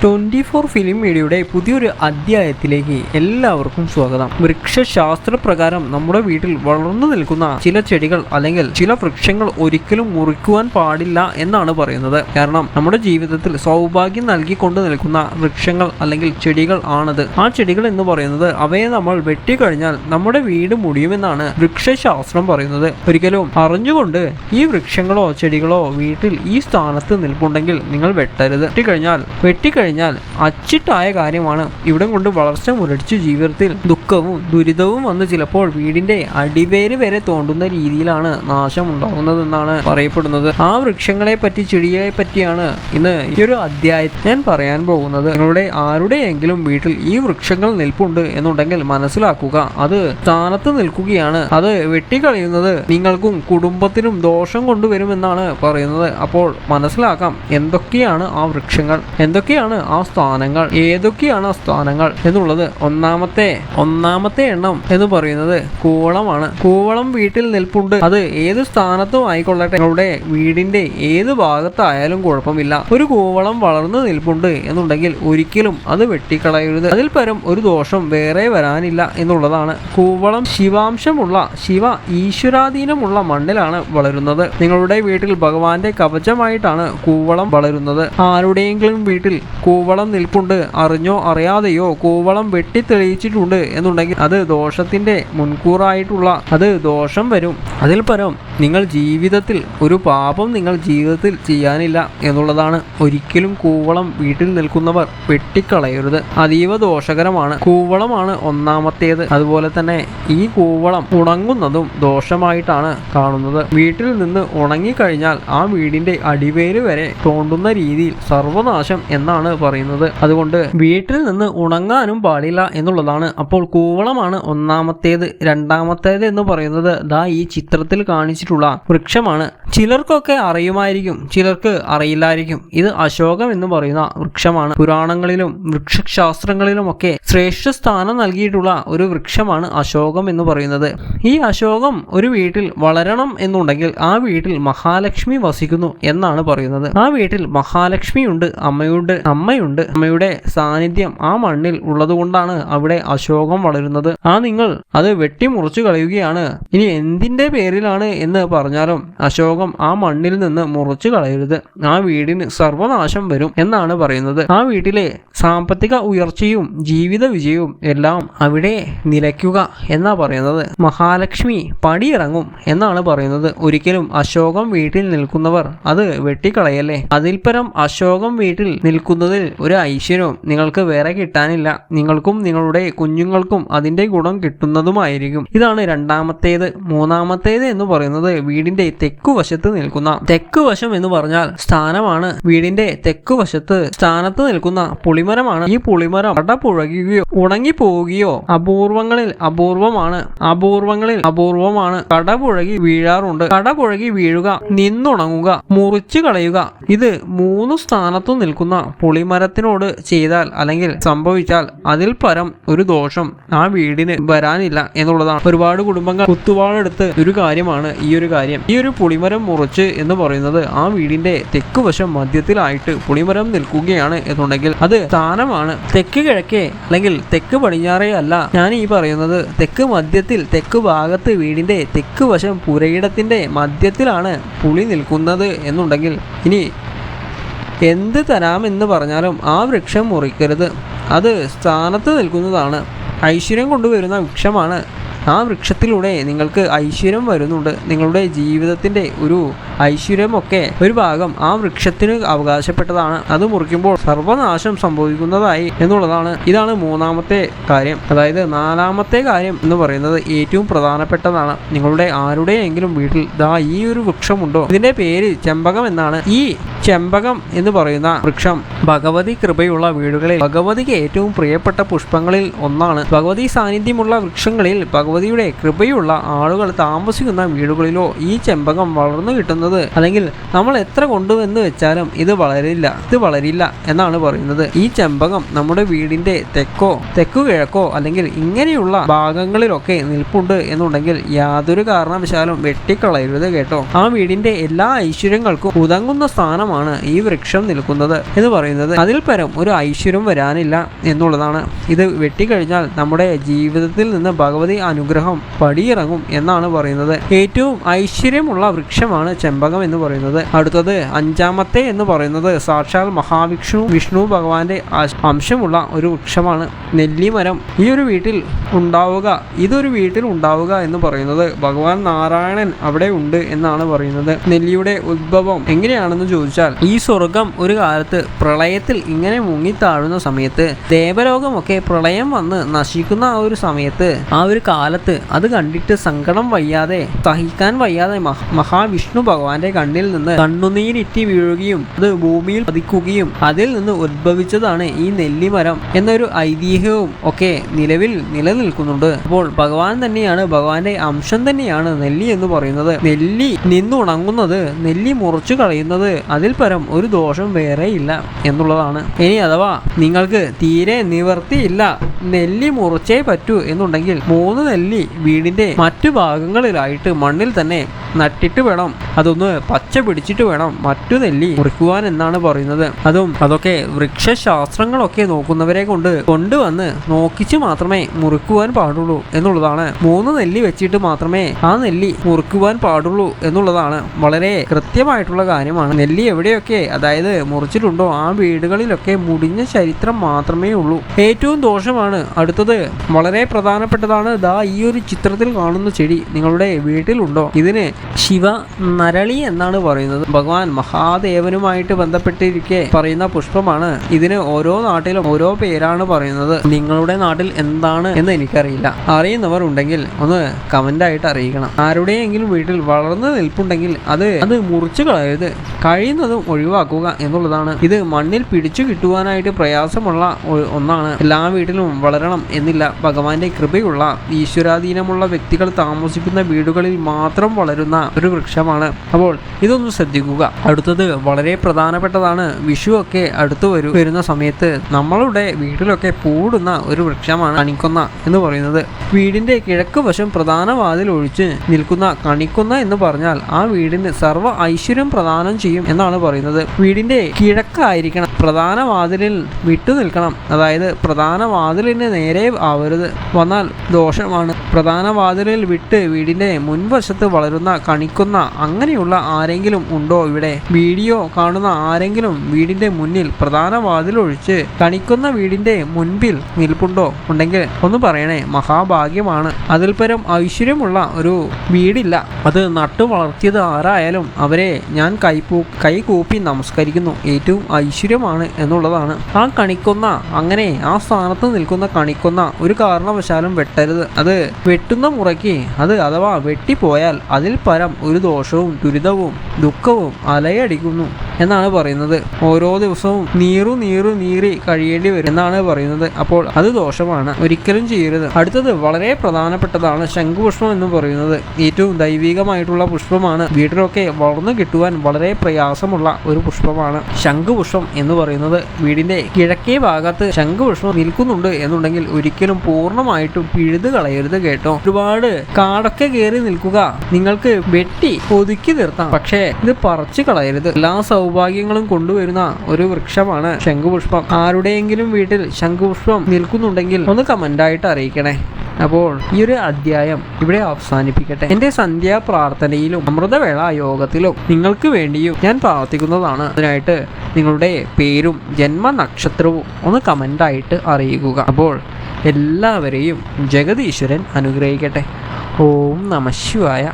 24 film മീഡിയയുടെ പുതിയൊരു അധ്യായത്തിലേക്ക് എല്ലാവർക്കും സ്വാഗതം. വൃക്ഷശാസ്ത്രപ്രകാരം നമ്മുടെ വീട്ടിൽ വളർന്നു നിൽക്കുന്ന ചില ചെടികൾ അല്ലെങ്കിൽ ചില വൃക്ഷങ്ങൾ ഒരിക്കലും മുറിക്കുവാൻ പാടില്ല എന്നാണ് പറയുന്നത്. കാരണം നമ്മുടെ ജീവിതത്തിൽ സൗഭാഗ്യം നൽകിക്കൊണ്ട് നിൽക്കുന്ന വൃക്ഷങ്ങൾ അല്ലെങ്കിൽ ചെടികൾ ആണത്. ആ ചെടികൾ എന്ന് പറയുന്നത് അവയെ നമ്മൾ വെട്ടിക്കഴിഞ്ഞാൽ നമ്മുടെ വീട് മുടിയുമെന്നാണ് വൃക്ഷശാസ്ത്രം പറയുന്നത്. ഒരിക്കലും അറിഞ്ഞുകൊണ്ട് ഈ വൃക്ഷങ്ങളോ ചെടികളോ വീട്ടിൽ ഈ സ്ഥാനത്ത് നിൽപ്പുണ്ടെങ്കിൽ നിങ്ങൾ വെട്ടരുത്. വെട്ടിക്കഴിഞ്ഞാൽ അച്ചിട്ടായ കാര്യമാണ്. ഇവിടം കൊണ്ട് വളർച്ച മുരടിച്ച് ജീവിതത്തിൽ ദുഃഖവും ദുരിതവും വന്ന് ചിലപ്പോൾ വീടിന്റെ അടിവേര് വരെ തോണ്ടുന്ന രീതിയിലാണ് നാശം ഉണ്ടാകുന്നതെന്നാണ് പറയപ്പെടുന്നത്. ആ വൃക്ഷങ്ങളെ പറ്റി ചെടിയെ പറ്റിയാണ് ഇന്ന് ഈ ഒരു അധ്യായത്തിൽ ഞാൻ പറയാൻ പോകുന്നത്. നിങ്ങളുടെ ആരുടെയെങ്കിലും വീട്ടിൽ ഈ വൃക്ഷങ്ങൾ നിൽപ്പുണ്ട് എന്നുണ്ടെങ്കിൽ മനസ്സിലാക്കുക, അത് സ്ഥാനത്ത് നിൽക്കുകയാണ്. അത് വെട്ടിക്കളയുന്നത് നിങ്ങൾക്കും കുടുംബത്തിനും ദോഷം കൊണ്ടുവരുമെന്നാണ് പറയുന്നത്. അപ്പോൾ മനസ്സിലാക്കാം എന്തൊക്കെയാണ് ആ വൃക്ഷങ്ങൾ, എന്തൊക്കെയാണ് ആ സ്ഥാനങ്ങൾ, ഏതൊക്കെയാണ് ആ സ്ഥാനങ്ങൾ എന്നുള്ളത്. ഒന്നാമത്തെ എണ്ണം എന്ന് പറയുന്നത് കൂവളമാണ്. കൂവളം വീട്ടിൽ നിൽപ്പുണ്ട്, അത് ഏത് സ്ഥാനത്തും ആയിക്കൊള്ളട്ടെ, നിങ്ങളുടെ വീടിന്റെ ഏത് ഭാഗത്തായാലും കുഴപ്പമില്ല. ഒരു കൂവളം വളർന്നു നിൽപ്പുണ്ട് എന്നുണ്ടെങ്കിൽ ഒരിക്കലും അത് വെട്ടിക്കളയരുത്. അതിൽ പരം ഒരു ദോഷം വേറെ വരാനില്ല എന്നുള്ളതാണ്. കൂവളം ശിവ ഈശ്വരാധീനമുള്ള മണ്ണിലാണ് വളരുന്നത്. നിങ്ങളുടെ വീട്ടിൽ ഭഗവാന്റെ കവചമായിട്ടാണ് കൂവളം വളരുന്നത്. ആരുടെയെങ്കിലും വീട്ടിൽ കൂവളം നിൽപ്പുണ്ട്, അറിഞ്ഞോ അറിയാതെയോ കൂവളം വെട്ടി തെളിയിച്ചിട്ടുണ്ട് എന്നുണ്ടെങ്കിൽ അത് ദോഷത്തിന്റെ മുൻകൂറായിട്ടുള്ള അത് ദോഷം വരും. അതിൽ പരം നിങ്ങൾ ജീവിതത്തിൽ ഒരു പാപം നിങ്ങൾ ജീവിതത്തിൽ ചെയ്യാനില്ല എന്നുള്ളതാണ്. ഒരിക്കലും കൂവളം വീട്ടിൽ നിൽക്കുന്നവർ വെട്ടിക്കളയരുത്, അതീവ ദോഷകരമാണ്. കൂവളമാണ് ഒന്നാമത്തേത്. അതുപോലെ തന്നെ ഈ കൂവളം ഉണങ്ങുന്നതും ദോഷമായിട്ടാണ് കാണുന്നത്. വീട്ടിൽ നിന്ന് ഉണങ്ങിക്കഴിഞ്ഞാൽ ആ വീടിന്റെ അടിവേര് വരെ തോണ്ടുന്ന രീതിയിൽ സർവനാശം എന്നാണ് പറയുന്നത്. അതുകൊണ്ട് വീട്ടിൽ നിന്ന് ഉണങ്ങാനും പാടില്ല എന്നുള്ളതാണ്. അപ്പോൾ കൂവളമാണ് ഒന്നാമത്തേത്. രണ്ടാമത്തേത് എന്ന് പറയുന്നത് ദാ ഈ ചിത്രത്തിൽ കാണിച്ചിട്ടുള്ള വൃക്ഷമാണ്. ചിലർക്കൊക്കെ അറിയുമായിരിക്കും, ചിലർക്ക് അറിയില്ലായിരിക്കും. ഇത് അശോകം എന്ന് പറയുന്ന വൃക്ഷമാണ്. പുരാണങ്ങളിലും വൃക്ഷശാസ്ത്രങ്ങളിലും ഒക്കെ ശ്രേഷ്ഠ സ്ഥാനം നൽകിയിട്ടുള്ള ഒരു വൃക്ഷമാണ് അശോകം എന്ന് പറയുന്നത്. ഈ അശോകം ഒരു വീട്ടിൽ വളരണം എന്നുണ്ടെങ്കിൽ ആ വീട്ടിൽ മഹാലക്ഷ്മി വസിക്കുന്നു എന്നാണ് പറയുന്നത്. ആ വീട്ടിൽ മഹാലക്ഷ്മിയുണ്ട്, അമ്മയുടെ സാന്നിധ്യം ആ മണ്ണിൽ ഉള്ളതുകൊണ്ടാണ് അവിടെ അശോകം വളരുന്നത്. നിങ്ങൾ അത് വെട്ടിമുറിച്ചു കളയുകയാണ്. ഇനി എന്തിന്റെ പേരിലാണ് എന്ന് പറഞ്ഞാലും അശോകം ആ മണ്ണിൽ നിന്ന് മുറിച്ചു കളയരുത്. ആ വീടിന് സർവനാശം വരും എന്നാണ് പറയുന്നത്. ആ വീട്ടിലെ സാമ്പത്തിക ഉയർച്ചയും ജീവിത വിജയവും എല്ലാം അവിടെ നിലയ്ക്കുക എന്നാ പറയുന്നത്. മഹാലക്ഷ്മി പടിയിറങ്ങും എന്നാണ് പറയുന്നത്. ഒരിക്കലും അശോകം വീട്ടിൽ നിൽക്കുന്നവർ അത് വെട്ടിക്കളയല്ലേ. അതിൽ പരം അശോകം വീട്ടിൽ നിൽക്കുന്നതിൽ ഒരു ഐശ്വര്യവും നിങ്ങൾക്ക് വേറെ കിട്ടാനില്ല. നിങ്ങൾക്കും നിങ്ങളുടെ കുഞ്ഞുങ്ങൾക്കും അതിന്റെ ഗുണം കിട്ടുന്നതുമായിരിക്കും. ഇതാണ് രണ്ടാമത്തേത്. മൂന്നാമത്തേത് എന്ന് പറയുന്നത് വീടിന്റെ തെക്കുവശത്ത് നിൽക്കുന്ന, തെക്കുവശം എന്ന് പറഞ്ഞാൽ സ്ഥാനമാണ്. വീടിന്റെ തെക്കുവശത്ത് സ്ഥാനത്ത് നിൽക്കുന്ന പുളിമരമാണ്. ഈ പുളിമരം കടപുഴകുകയോ ഉണങ്ങിപ്പോവുകയോ അപൂർവങ്ങളിൽ അപൂർവമാണ് കടപുഴകി വീഴാറുണ്ട്. കടപുഴകി വീഴുക, നിന്നുണങ്ങുക, മുറിച്ചു കളയുക, ഇത് മൂന്ന് സ്ഥാനത്തു നിൽക്കുന്ന പുളിമരത്തിനോട് ചെയ്താൽ അല്ലെങ്കിൽ സംഭവിച്ചാൽ അതിൽ പരം ഒരു ദോഷം ആ വീടിന് വരാനില്ല എന്നുള്ളതാണ്. ഒരുപാട് കുടുംബങ്ങൾ കുത്തുവാളെടുത്ത് ഒരു കാര്യമാണ് ഈ ഒരു കാര്യം. ഈ ഒരു പുളിമരം മുറിച്ച് എന്ന് പറയുന്നത് ആ വീടിന്റെ തെക്കുവശം മധ്യത്തിലായിട്ട് പുളിമരം നിൽക്കുകയാണ് എന്നുണ്ടെങ്കിൽ അത് സ്ഥാനമാണ്. തെക്ക് കിഴക്കേ അല്ലെങ്കിൽ തെക്ക് പടിഞ്ഞാറേ അല്ല ഞാൻ ഈ പറയുന്നത്. തെക്ക് മധ്യത്തിൽ, തെക്ക് ഭാഗത്ത് വീടിന്റെ തെക്ക് വശം പുരയിടത്തിന്റെ മധ്യത്തിലാണ് പുളി നിൽക്കുന്നത് എന്നുണ്ടെങ്കിൽ ഇനി എന്ത് തരാമെന്ന് പറഞ്ഞാലും ആ വൃക്ഷം മുറിക്കരുത്. അത് സ്ഥാനത്ത് നിൽക്കുന്നതാണ്. ഐശ്വര്യം കൊണ്ടുവരുന്ന വൃക്ഷമാണ്. ആ വൃക്ഷത്തിലൂടെ നിങ്ങൾക്ക് ഐശ്വര്യം വരുന്നുണ്ട്. നിങ്ങളുടെ ജീവിതത്തിൻ്റെ ഒരു ഐശ്വര്യമൊക്കെ ഒരു ഭാഗം ആ വൃക്ഷത്തിന് അവകാശപ്പെട്ടതാണ്. അത് മുറിക്കുമ്പോൾ സർവനാശം സംഭവിക്കുന്നതായി എന്നുള്ളതാണ്. ഇതാണ് മൂന്നാമത്തെ കാര്യം. അതായത് നാലാമത്തെ കാര്യം എന്ന് പറയുന്നത് ഏറ്റവും പ്രധാനപ്പെട്ടതാണ്. നിങ്ങളുടെ ആരുടെയെങ്കിലും വീട്ടിൽ ദാ ഈ ഒരു വൃക്ഷമുണ്ടോ? ഇതിന്റെ പേര് ചെമ്പകം എന്നാണ്. ഈ ചെമ്പകം എന്ന് പറയുന്ന വൃക്ഷം ഭഗവതി കൃപയുള്ള വീടുകളിൽ ഭഗവതിക്ക് ഏറ്റവും പ്രിയപ്പെട്ട പുഷ്പങ്ങളിൽ ഒന്നാണ്. ഭഗവതി സാന്നിധ്യമുള്ള വൃക്ഷങ്ങളിൽ ഭഗവതിയുടെ കൃപയുള്ള ആളുകൾ താമസിക്കുന്ന വീടുകളിലോ ഈ ചെമ്പകം വളർന്നു കിട്ടുന്നത്, അല്ലെങ്കിൽ നമ്മൾ എത്ര കൊണ്ടുവന്ന് വെച്ചാലും ഇത് വളരില്ല എന്നാണ് പറയുന്നത്. ഈ ചെമ്പകം നമ്മുടെ വീടിന്റെ തെക്കു കിഴക്കോ അല്ലെങ്കിൽ ഇങ്ങനെയുള്ള ഭാഗങ്ങളിലൊക്കെ നിൽപ്പുണ്ട് എന്നുണ്ടെങ്കിൽ യാതൊരു കാരണവശാലും വെട്ടിക്കളയരുത് കേട്ടോ. ആ വീടിന്റെ എല്ലാ ഐശ്വര്യങ്ങൾക്കും ഉതങ്ങുന്ന സ്ഥാനമാണ് മാത്രമാണ് ഈ വൃക്ഷം നിൽക്കുന്നത് എന്ന് പറയുന്നത്. അതിൽ പരം ഒരു ഐശ്വര്യം വരാനില്ല എന്നുള്ളതാണ്. ഇത് വെട്ടിക്കഴിഞ്ഞാൽ നമ്മുടെ ജീവിതത്തിൽ നിന്ന് ഭഗവതി അനുഗ്രഹം പടിയിറങ്ങും എന്നാണ് പറയുന്നത്. ഏറ്റവും ഐശ്വര്യമുള്ള വൃക്ഷമാണ് ചെമ്പകം എന്ന് പറയുന്നത്. അടുത്തത് അഞ്ചാമത്തെ എന്ന് പറയുന്നത് സാക്ഷാൽ വിഷ്ണു ഭഗവാന്റെ അംശമുള്ള ഒരു വൃക്ഷമാണ് നെല്ലിമരം. ഇതൊരു വീട്ടിൽ ഉണ്ടാവുക എന്ന് പറയുന്നത് ഭഗവാൻ നാരായണൻ അവിടെ ഉണ്ട് എന്നാണ് പറയുന്നത്. നെല്ലിയുടെ ഉദ്ഭവം എങ്ങനെയാണെന്ന് ചോദിച്ചാൽ, ഈ സ്വർഗം ഒരു കാലത്ത് പ്രളയത്തിൽ ഇങ്ങനെ മുങ്ങിത്താഴുന്ന സമയത്ത്, ദേവലോകമൊക്കെ പ്രളയം വന്ന് നശിക്കുന്ന ആ ഒരു സമയത്ത്, ആ ഒരു കാലത്ത് അത് കണ്ടിട്ട് സഹിക്കാൻ വയ്യാതെ മഹാവിഷ്ണു ഭഗവാന്റെ കണ്ണിൽ നിന്ന് കണ്ണുനീരിറ്റി വീഴുകയും അത് ഭൂമിയിൽ പതിക്കുകയും അതിൽ നിന്ന് ഉദ്ഭവിച്ചതാണ് ഈ നെല്ലിമരം എന്നൊരു ഐതിഹ്യവും ഒക്കെ നിലനിൽക്കുന്നുണ്ട്. അപ്പോൾ ഭഗവാന്റെ അംശം തന്നെയാണ് നെല്ലി എന്ന് പറയുന്നത്. നെല്ലി നിന്നുണങ്ങുന്നത്, നെല്ലി മുറിച്ചു കളയുന്നത്, അതിൽ പരം ഒരു ദോഷം വേറെ ഇല്ല എന്നുള്ളതാണ്. ഇനി അഥവാ നിങ്ങൾക്ക് തീരെ നിവർത്തിയില്ല, നെല്ലി മുറിച്ചേ പറ്റൂ എന്നുണ്ടെങ്കിൽ 3 നെല്ലി വീടിന്റെ മറ്റു ഭാഗങ്ങളിലായിട്ട് മണ്ണിൽ തന്നെ നട്ടിട്ട് വേണം, അതൊന്ന് പച്ച പിടിച്ചിട്ട് വേണം മറ്റു നെല്ലി മുറിക്കുവാൻ എന്നാണ് പറയുന്നത്. അതൊക്കെ വൃക്ഷശാസ്ത്രങ്ങളൊക്കെ നോക്കുന്നവരെ കൊണ്ടുവന്ന് നോക്കിച്ച് മാത്രമേ മുറിക്കുവാൻ പാടുള്ളൂ എന്നുള്ളതാണ്. 3 നെല്ലി വെച്ചിട്ട് മാത്രമേ ആ നെല്ലി മുറിക്കുവാൻ പാടുള്ളൂ എന്നുള്ളതാണ്. വളരെ കൃത്യമായിട്ടുള്ള കാര്യമാണ്. നെല്ലി എവിടെയൊക്കെ അതായത് മുറിച്ചിട്ടുണ്ടോ ആ വീടുകളിലൊക്കെ മുടിഞ്ഞ ചരിത്രം മാത്രമേ ഉള്ളൂ. ഏറ്റവും ദോഷമാണ്. അടുത്തത് വളരെ പ്രധാനപ്പെട്ടതാണ്. ഈ ഒരു ചിത്രത്തിൽ കാണുന്ന ചെടി നിങ്ങളുടെ വീട്ടിലുണ്ടോ? ഇതിന് ശിവ നരളി എന്നാണ് പറയുന്നത്. ഭഗവാൻ മഹാദേവനുമായിട്ട് ബന്ധപ്പെട്ടിരിക്കെ പറയുന്ന പുഷ്പമാണ്. ഇതിന് ഓരോ നാട്ടിലും ഓരോ പേരാണ് പറയുന്നത്. നിങ്ങളുടെ നാട്ടിൽ എന്താണ് എന്ന് എനിക്കറിയില്ല. അറിയുന്നവർ ഉണ്ടെങ്കിൽ ഒന്ന് കമന്റായിട്ട് അറിയിക്കണം. ആരുടെയെങ്കിലും വീട്ടിൽ വളർന്നു നിൽപ്പുണ്ടെങ്കിൽ അത് മുറിച്ചു കളയരുത്, കഴിയുന്നതും ഒഴിവാക്കുക എന്നുള്ളതാണ്. ഇത് മണ്ണിൽ പിടിച്ചു കിട്ടുവാനായിട്ട് പ്രയാസമുള്ള ഒന്നാണ്. എല്ലാ വീട്ടിലും വളരണം എന്നില്ല. ഭഗവാന്റെ കൃപയുള്ള ഈശ്വരാധീനമുള്ള വ്യക്തികൾ താമസിക്കുന്ന വീടുകളിൽ മാത്രം വളരുന്ന ഒരു വൃക്ഷമാണ്. അപ്പോൾ ഇതൊന്ന് ശ്രദ്ധിക്കുക. അടുത്തത് വളരെ പ്രധാനപ്പെട്ടതാണ്. വിഷു ഒക്കെ അടുത്തു വരുന്ന സമയത്ത് നമ്മളുടെ വീട്ടിലൊക്കെ പൂടുന്ന ഒരു വൃക്ഷമാണ് കണിക്കൊന്ന എന്ന് പറയുന്നത്. വീടിന്റെ കിഴക്ക് വശം പ്രധാന വാതിൽ ഒഴിച്ച് നിൽക്കുന്ന കണിക്കൊന്ന എന്ന് പറഞ്ഞാൽ ആ വീടിന് സർവ്വ ഐശ്വര്യം പ്രദാനം ചെയ്യും എന്നാണ് പറയുന്നത്. വീടിന്റെ കിഴക്കായിരിക്കണം, പ്രധാന വാതിലിൽ വിട്ടു നിൽക്കണം. അതായത് പ്രധാന വാതിലിന് നേരെ ആവരുത്, വന്നാൽ ദോഷമാണ്. പ്രധാന വാതിലിൽ വിട്ട് വീടിന്റെ മുൻവശത്ത് വളരുന്ന കണിക്കൊന്ന അങ്ങനെയുള്ള ആരെങ്കിലും ഉണ്ടോ? ഇവിടെ വീഡിയോ കാണുന്ന ആരെങ്കിലും വീടിന്റെ മുന്നിൽ പ്രധാന വാതിലൊഴിച്ച് കണിക്കൊന്ന വീടിന്റെ മുൻപിൽ നിൽപ്പുണ്ടോ? ഉണ്ടെങ്കിൽ ഒന്ന് പറയണേ. മഹാഭാഗ്യമാണ്. അതിൽ പരം ഐശ്വര്യമുള്ള ഒരു വീടില്ല. അത് നട്ടു വളർത്തിയത് ആരായാലും അവരെ ഞാൻ കൈകൂപ്പി നമസ്കരിക്കുന്നു. ഏറ്റവും ഐശ്വര്യമാണ് എന്നുള്ളതാണ്. ആ കണിക്കൊന്ന, അങ്ങനെ ആ സ്ഥാനത്ത് നിൽക്കുന്ന കണിക്കൊന്ന ഒരു കാരണവശാലും വെട്ടരുത്. അത് വെട്ടുന്ന മുറയ്ക്ക് അത് അഥവാ വെട്ടിപ്പോയാൽ അതിൽ പരം ഒരു ദോഷവും ദുരിതവും ദുഃഖവും അലയടിക്കുന്നു എന്നാണ് പറയുന്നത്. ഓരോ ദിവസവും നീറി കഴിയേണ്ടി വരും എന്നാണ് പറയുന്നത്. അപ്പോൾ അത് ദോഷമാണ്, ഒരിക്കലും ചെയ്യരുത്. അടുത്തത് വളരെ പ്രധാനപ്പെട്ടതാണ് ശംഖുപുഷ്പം എന്ന് പറയുന്നത്. ഏറ്റവും ദൈവികമായിട്ടുള്ള പുഷ്പമാണ്. വീട്ടിലൊക്കെ വളർന്നു കിട്ടുവാൻ വളരെ പ്രയാസമുള്ള ഒരു പുഷ്പമാണ് ശംഖുപുഷ്പം എന്ന് പറയുന്നത്. വീടിന്റെ കിഴക്കേ ഭാഗത്ത് ശംഖുപുഷ്പം നിൽക്കുന്നുണ്ട് എന്നുണ്ടെങ്കിൽ ഒരിക്കലും പൂർണ്ണമായിട്ടും പിഴുതു കളയരുത് കേട്ടോ. ഒരുപാട് കാടൊക്കെ കയറി നിൽക്കുക, നിങ്ങൾക്ക് വെട്ടി ഒതുക്കി നിർത്താം, പക്ഷേ ഇത് പറിച്ചു കളയരുത്. എല്ലാ സൗഭാഗ്യങ്ങളും കൊണ്ടുവരുന്ന ഒരു വൃക്ഷമാണ് ശംഖുപുഷ്പം. ആരുടെയെങ്കിലും വീട്ടിൽ ശംഖുപുഷ്പം നിൽക്കുന്നുണ്ടെങ്കിൽ ഒന്ന് കമന്റായിട്ട് അറിയിക്കണേ. അപ്പോൾ ഈ ഒരു അധ്യായം ഇവിടെ അവസാനിപ്പിക്കട്ടെ. എൻ്റെ സന്ധ്യാ പ്രാർത്ഥനയിലും അമൃതവേള യോഗത്തിലും നിങ്ങൾക്ക് വേണ്ടിയും ഞാൻ പ്രാർത്ഥിക്കുന്നതാണ്. അതിനായിട്ട് നിങ്ങളുടെ പേരും ജന്മനക്ഷത്രവും ഒന്ന് കമൻ്റായിട്ട് അറിയിക്കുക. അപ്പോൾ എല്ലാവരെയും ജഗദീശ്വരൻ അനുഗ്രഹിക്കട്ടെ. ഓം നമഃ ശിവായ.